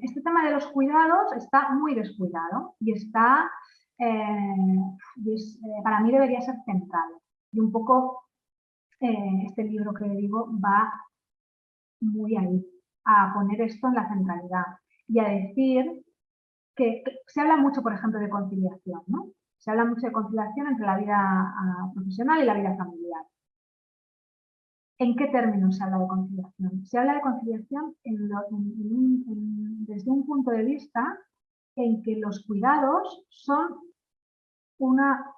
este tema de los cuidados está muy descuidado y está, para mí debería ser central. Y un poco este libro que le digo va muy ahí, a poner esto en la centralidad y a decir que se habla mucho, por ejemplo, de conciliación, ¿no? Se habla mucho de conciliación entre la vida profesional y la vida familiar. ¿En qué términos se habla de conciliación? Se habla de conciliación desde un punto de vista en que los cuidados son una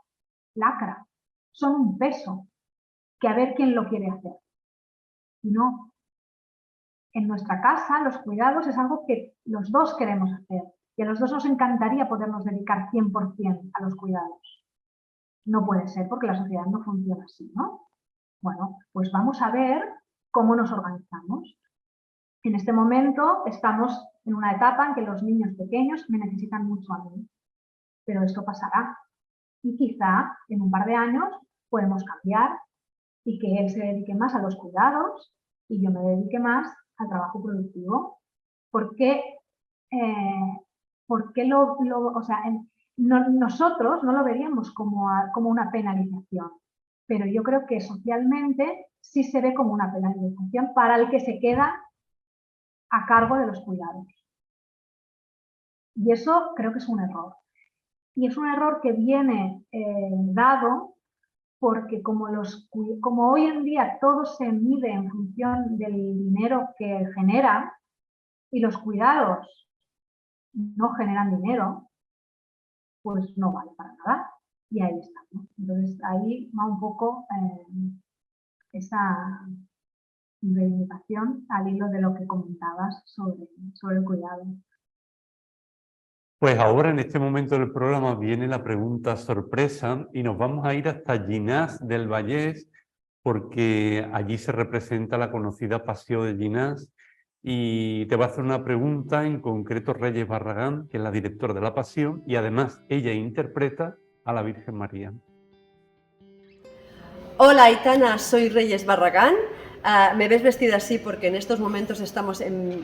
lacra, son un peso, que a ver quién lo quiere hacer. Y no. En nuestra casa, los cuidados es algo que los dos queremos hacer. Y a los dos nos encantaría podernos dedicar 100% a los cuidados. No puede ser porque la sociedad no funciona así, ¿no? Bueno, pues vamos a ver cómo nos organizamos. En este momento estamos en una etapa en que los niños pequeños me necesitan mucho a mí, pero esto pasará. Y quizá en un par de años podemos cambiar y que él se dedique más a los cuidados y yo me dedique más al trabajo productivo. Porque o sea, nosotros no lo veríamos como una penalización, pero yo creo que socialmente sí se ve como una penalización para el que se queda a cargo de los cuidados. Y eso creo que es un error. Y es un error que viene dado porque como hoy en día todo se mide en función del dinero que genera y los cuidados no generan dinero, pues no vale para nada. Y ahí está, ¿no? Entonces ahí va un poco esa reivindicación al hilo de lo que comentabas sobre el cuidado. Pues ahora en este momento del programa viene la pregunta sorpresa y nos vamos a ir hasta Llinars del Vallès porque allí se representa la conocida Pasión de Llinars. Y te va a hacer una pregunta, en concreto Reyes Barragán, que es la directora de la Pasión, y además ella interpreta a la Virgen María. Hola Aitana, soy Reyes Barragán. Me ves vestida así porque en estos momentos estamos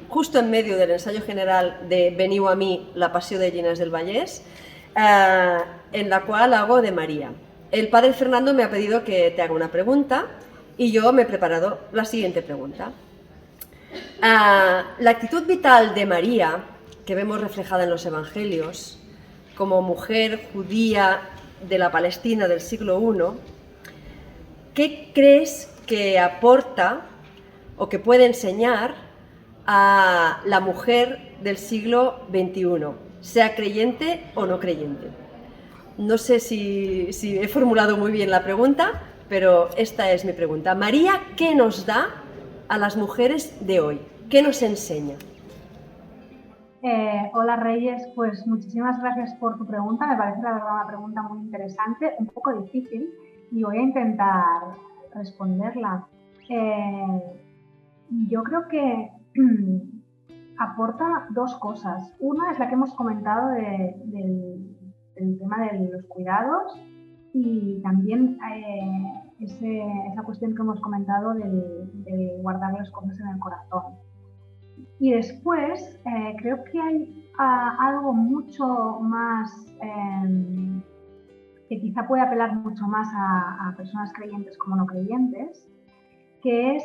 justo en medio del ensayo general de Veniu a mí, la Passió de Llinars del Vallès, en la cual hago de María. El padre Fernando me ha pedido que te haga una pregunta y yo me he preparado la siguiente pregunta. La actitud vital de María, que vemos reflejada en los evangelios, como mujer judía de la Palestina del siglo I, ¿qué crees que aporta o que puede enseñar a la mujer del siglo XXI, sea creyente o no creyente? No sé si he formulado muy bien la pregunta, pero esta es mi pregunta. María, ¿qué nos da a las mujeres de hoy? ¿Qué nos enseña? Hola Reyes, pues muchísimas gracias por tu pregunta. Me parece la verdad una pregunta muy interesante, un poco difícil, y voy a intentar responderla. Yo creo que aporta dos cosas. Una es la que hemos comentado del tema de los cuidados, y también esa cuestión que hemos comentado de guardar las cosas en el corazón. Y después creo que hay algo mucho más que quizá puede apelar mucho más a personas creyentes como no creyentes, que es,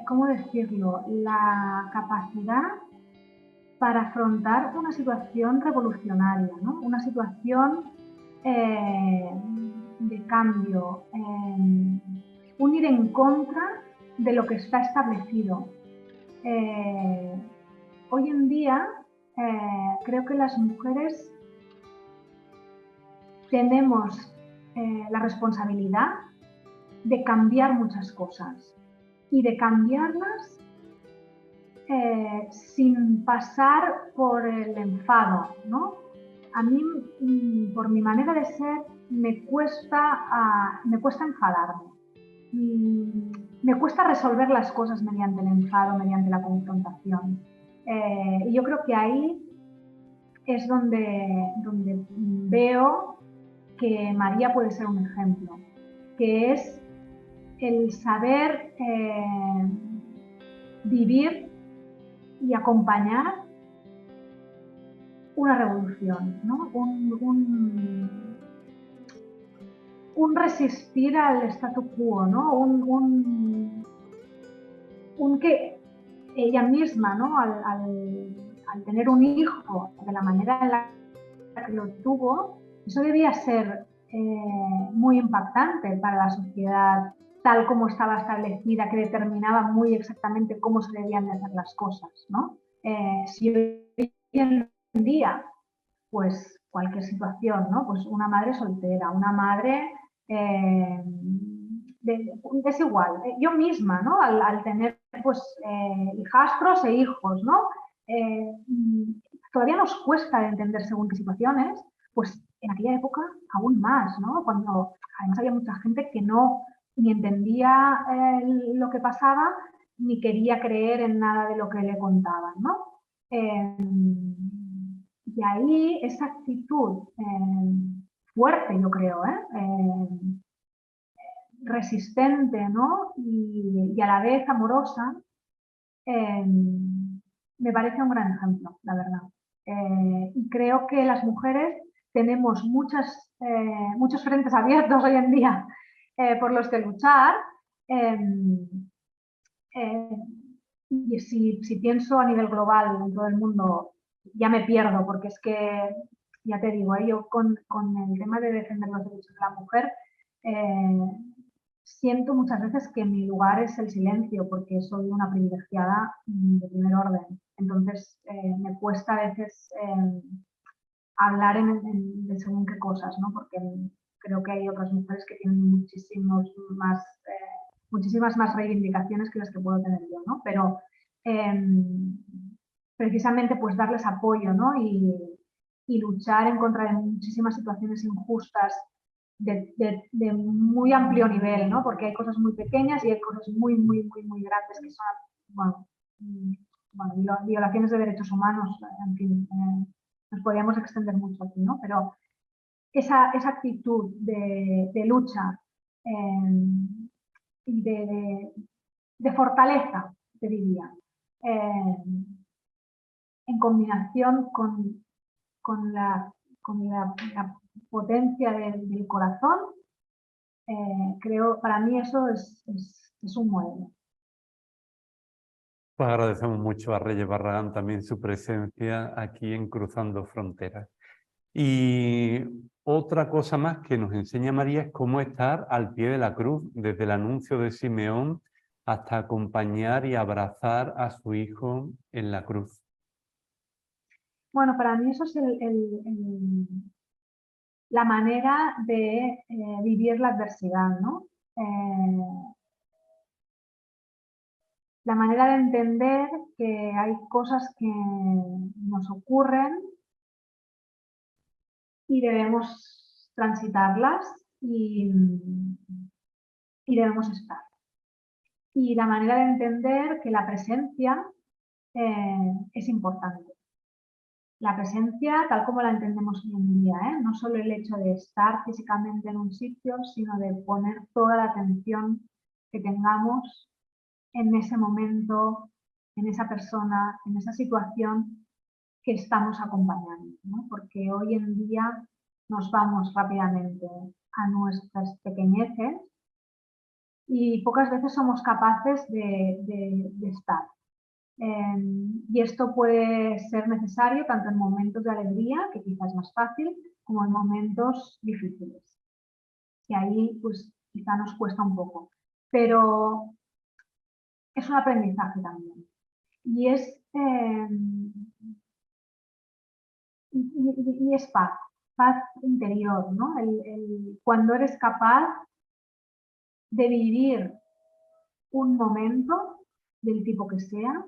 ¿cómo decirlo?, la capacidad para afrontar una situación revolucionaria, ¿no? Una situación de cambio, un ir en contra de lo que está establecido. Hoy en día creo que las mujeres tenemos la responsabilidad de cambiar muchas cosas y de cambiarlas sin pasar por el enfado, ¿no? A mí, por mi manera de ser, me cuesta enfadarme. Me cuesta resolver las cosas mediante el enfado, mediante la confrontación. Y yo creo que ahí es donde veo que María puede ser un ejemplo, que es el saber vivir y acompañar una revolución, ¿no? Un resistir al statu quo, ¿no? Un que ella misma, ¿no? Al tener un hijo de la manera en la que lo tuvo, eso debía ser muy impactante para la sociedad tal como estaba establecida, que determinaba muy exactamente cómo se debían de hacer las cosas, ¿no? Si hoy en día, pues cualquier situación, ¿no? Pues una madre soltera, una madre es igual, yo misma, ¿no? Al tener pues hijastros e hijos, ¿no? Todavía nos cuesta entender según qué situaciones, pues en aquella época aún más, ¿no? Cuando además había mucha gente que no ni entendía lo que pasaba, ni quería creer en nada de lo que le contaban, ¿no? Y ahí esa actitud fuerte, yo creo, resistente, ¿no? Y a la vez amorosa, me parece un gran ejemplo, la verdad. Y creo que las mujeres tenemos muchos frentes abiertos hoy en día por los que luchar. Y si pienso a nivel global en todo el mundo, ya me pierdo, porque es que, ya te digo, yo con el tema de defender los derechos de la mujer, siento muchas veces que mi lugar es el silencio, porque soy una privilegiada de primer orden. Entonces, me cuesta a veces hablar de según qué cosas, ¿no? Porque creo que hay otras mujeres que tienen muchísimas más reivindicaciones que las que puedo tener yo, ¿no? Pero precisamente pues darles apoyo, ¿no? Y luchar en contra de muchísimas situaciones injustas de muy amplio nivel, ¿no? Porque hay cosas muy pequeñas y hay cosas muy, muy, muy, muy grandes que son, bueno, violaciones de derechos humanos, en fin, nos podríamos extender mucho aquí, ¿no? Pero esa actitud de lucha y de fortaleza, te diría, en combinación con la potencia del corazón, creo, para mí eso es un modelo. Pues agradecemos mucho a Reyes Barragán también su presencia aquí en Cruzando Fronteras. Y otra cosa más que nos enseña María es cómo estar al pie de la cruz, desde el anuncio de Simeón hasta acompañar y abrazar a su hijo en la cruz. Bueno, para mí eso es la manera de vivir la adversidad, ¿no? La manera de entender que hay cosas que nos ocurren y debemos transitarlas y debemos estar. Y la manera de entender que la presencia es importante. La presencia, tal como la entendemos hoy en día, no solo el hecho de estar físicamente en un sitio, sino de poner toda la atención que tengamos en ese momento, en esa persona, en esa situación que estamos acompañando, ¿no? Porque hoy en día nos vamos rápidamente a nuestras pequeñeces y pocas veces somos capaces de estar. Y esto puede ser necesario tanto en momentos de alegría, que quizás es más fácil, como en momentos difíciles. Y ahí pues quizá nos cuesta un poco. Pero es un aprendizaje también. Y es paz, paz interior, ¿no? Cuando eres capaz de vivir un momento del tipo que sea,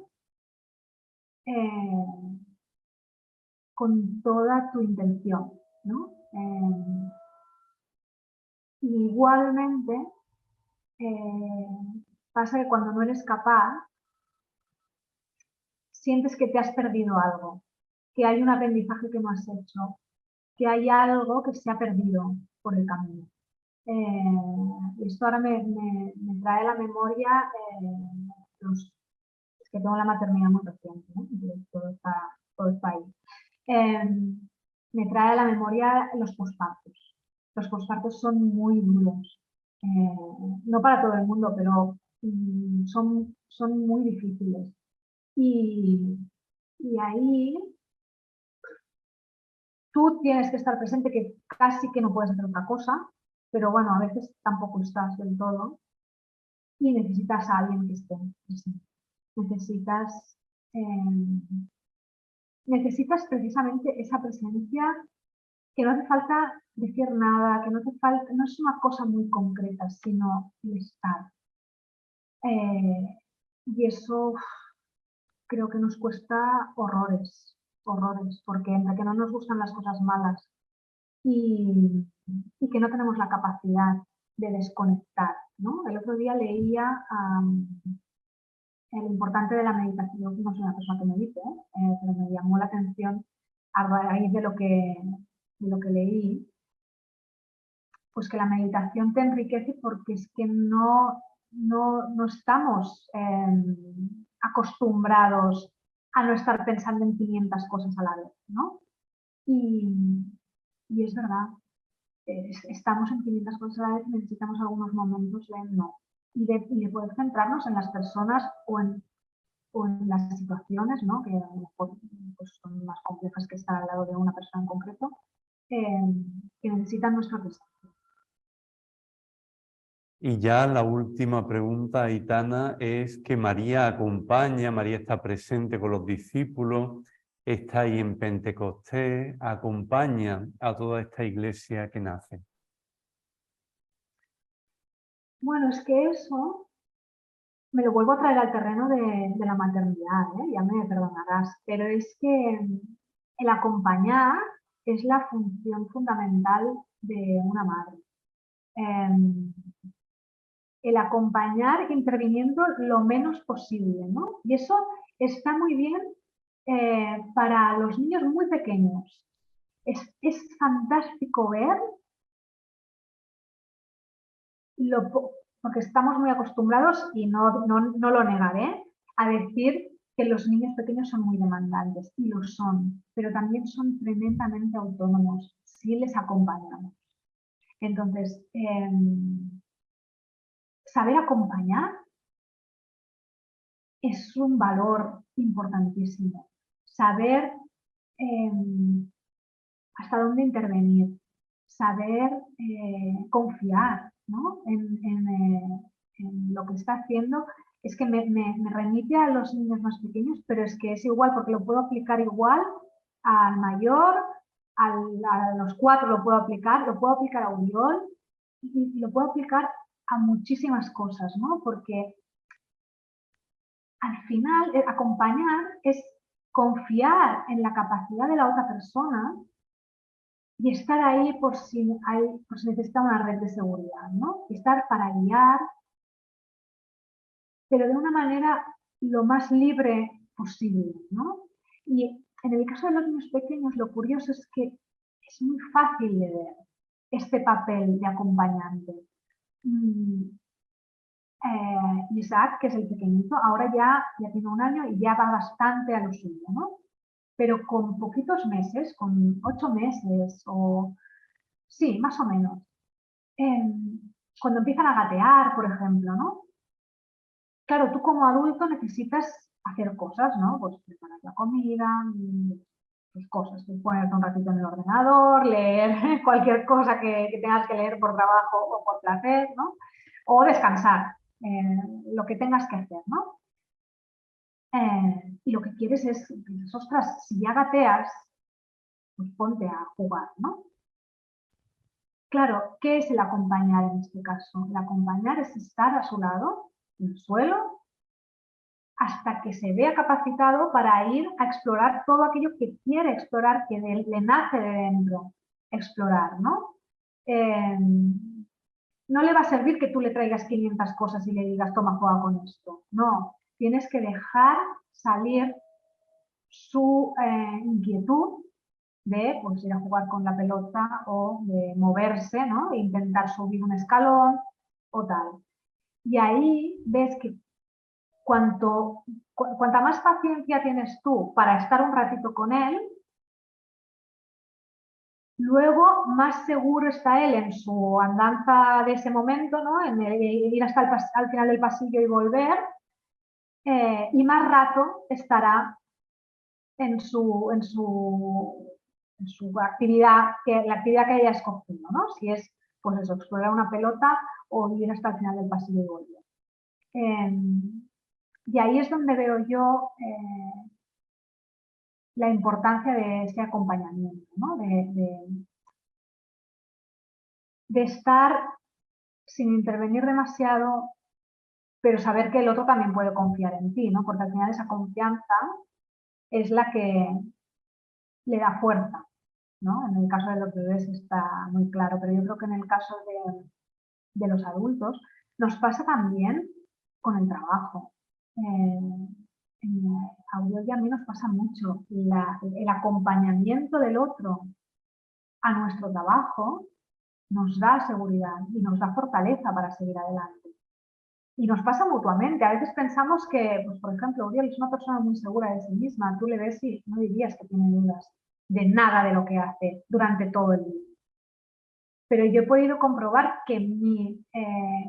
con toda tu intención, ¿no? Igualmente, pasa que cuando no eres capaz, sientes que te has perdido algo, que hay un aprendizaje que no has hecho, que hay algo que se ha perdido por el camino. Esto ahora me trae a la memoria es que tengo la maternidad muy reciente, ¿no? Todo está ahí. Me trae a la memoria los pospartos. Los pospartos son muy duros. No para todo el mundo, pero son muy difíciles. Y ahí tú tienes que estar presente, que casi que no puedes hacer otra cosa, pero bueno, a veces tampoco estás del todo y necesitas a alguien que esté presente. Necesitas precisamente esa presencia, que no hace falta decir nada, que no hace falta, no es una cosa muy concreta, sino el estar. Y eso creo que nos cuesta horrores, porque entre que no nos gustan las cosas malas y que no tenemos la capacidad de desconectar, ¿no? El otro día leía el importante de la meditación. No soy una persona que medite, pero me llamó la atención a raíz de lo que leí, pues que la meditación te enriquece porque es que no estamos acostumbrados a no estar pensando en 500 cosas a la vez, ¿no? Y es verdad, estamos en 500 cosas a la vez y necesitamos algunos momentos de no. Y de poder centrarnos en las personas o en las situaciones, ¿no? Que a lo mejor pues, son más complejas que estar al lado de una persona en concreto, que necesitan nuestra presencia. Y ya la última pregunta, Aitana, es que María acompaña, María está presente con los discípulos, está ahí en Pentecostés, acompaña a toda esta iglesia que nace. Bueno, es que eso me lo vuelvo a traer al terreno de la maternidad, ya me perdonarás, pero es que el acompañar es la función fundamental de una madre. el acompañar interviniendo lo menos posible, ¿no? Y eso está muy bien para los niños muy pequeños. Es fantástico ver, porque estamos muy acostumbrados, y no lo negaré, a decir que los niños pequeños son muy demandantes, y lo son, pero también son tremendamente autónomos si les acompañamos. Entonces, saber acompañar es un valor importantísimo. Saber hasta dónde intervenir, saber confiar, ¿no? en lo que está haciendo. Es que me remite a los niños más pequeños, pero es que es igual, porque lo puedo aplicar igual al mayor, a los 4 lo puedo aplicar a Uriol, y lo puedo aplicar a muchísimas cosas, ¿no? Porque al final acompañar es confiar en la capacidad de la otra persona y estar ahí por si necesita una red de seguridad, ¿no? Estar para guiar, pero de una manera lo más libre posible, ¿no? Y en el caso de los niños pequeños, lo curioso es que es muy fácil de ver este papel de acompañante. Isaac, que es el pequeñito, ahora ya tiene 1 año y ya va bastante a lo suyo, ¿no? Pero con poquitos meses, con 8 meses o... Sí, más o menos. Cuando empiezan a gatear, por ejemplo, ¿no? Claro, tú como adulto necesitas hacer cosas, ¿no? Pues preparar la comida, pues cosas, ponerte un ratito en el ordenador, leer cualquier cosa que tengas que leer por trabajo o por placer, ¿no? O descansar, lo que tengas que hacer, ¿no? Y lo que quieres es, ostras, si ya gateas, pues ponte a jugar, ¿no? Claro, ¿qué es el acompañar en este caso? El acompañar es estar a su lado, en el suelo, hasta que se vea capacitado para ir a explorar todo aquello que quiere explorar, que le nace de dentro explorar, ¿no? No le va a servir que tú le traigas 500 cosas y le digas, toma, juega con esto. No, tienes que dejar salir su inquietud de pues, ir a jugar con la pelota o de moverse, ¿no? E intentar subir un escalón o tal. Y ahí ves que cuanta más paciencia tienes tú para estar un ratito con él, luego más seguro está él en su andanza de ese momento, ¿no? En ir hasta al final del pasillo y volver, y más rato estará en su actividad, la actividad que haya escogido, ¿no? Si es, pues eso, explorar una pelota o ir hasta el final del pasillo y volver. Y ahí es donde veo yo la importancia de ese acompañamiento, ¿no? De estar sin intervenir demasiado, pero saber que el otro también puede confiar en ti, ¿no? Porque al final esa confianza es la que le da fuerza, ¿no? En el caso de los bebés está muy claro, pero yo creo que en el caso de los adultos nos pasa también con el trabajo. A Uriol y a mí nos pasa mucho el acompañamiento del otro a nuestro trabajo nos da seguridad y nos da fortaleza para seguir adelante. Y nos pasa mutuamente. A veces pensamos que, pues, por ejemplo, Uriol es una persona muy segura de sí misma. Tú le ves y no dirías que tiene dudas de nada de lo que hace durante todo el día. Pero yo he podido comprobar que mi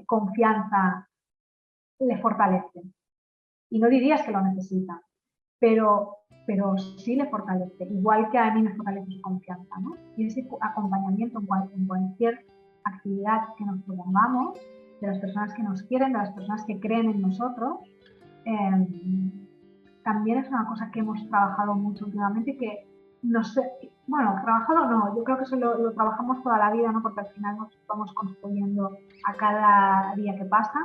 confianza le fortalece. Y no dirías que lo necesita, pero sí le fortalece, igual que a mí me fortalece su confianza, ¿no? Y ese acompañamiento en cualquier actividad que nos propongamos, de las personas que nos quieren, de las personas que creen en nosotros, también es una cosa que hemos trabajado mucho últimamente, que no sé, bueno, trabajado no, yo creo que eso lo trabajamos toda la vida, ¿no? Porque al final nos vamos construyendo a cada día que pasa,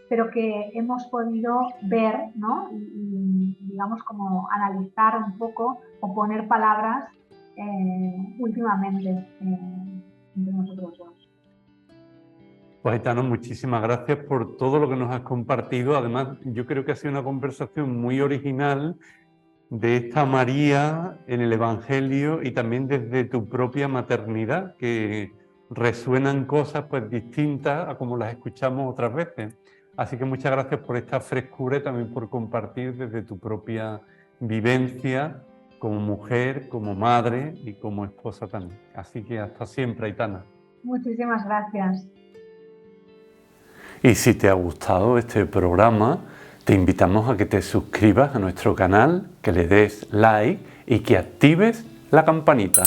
pero que hemos podido ver, ¿no? Y digamos como analizar un poco o poner palabras últimamente entre nosotros dos. Pues Aitana, muchísimas gracias por todo lo que nos has compartido. Además, yo creo que ha sido una conversación muy original de esta María en el Evangelio y también desde tu propia maternidad, que resuenan cosas pues distintas a como las escuchamos otras veces. Así que muchas gracias por esta frescura y también por compartir desde tu propia vivencia como mujer, como madre y como esposa también. Así que hasta siempre, Aitana. Muchísimas gracias. Y si te ha gustado este programa, te invitamos a que te suscribas a nuestro canal, que le des like y que actives la campanita.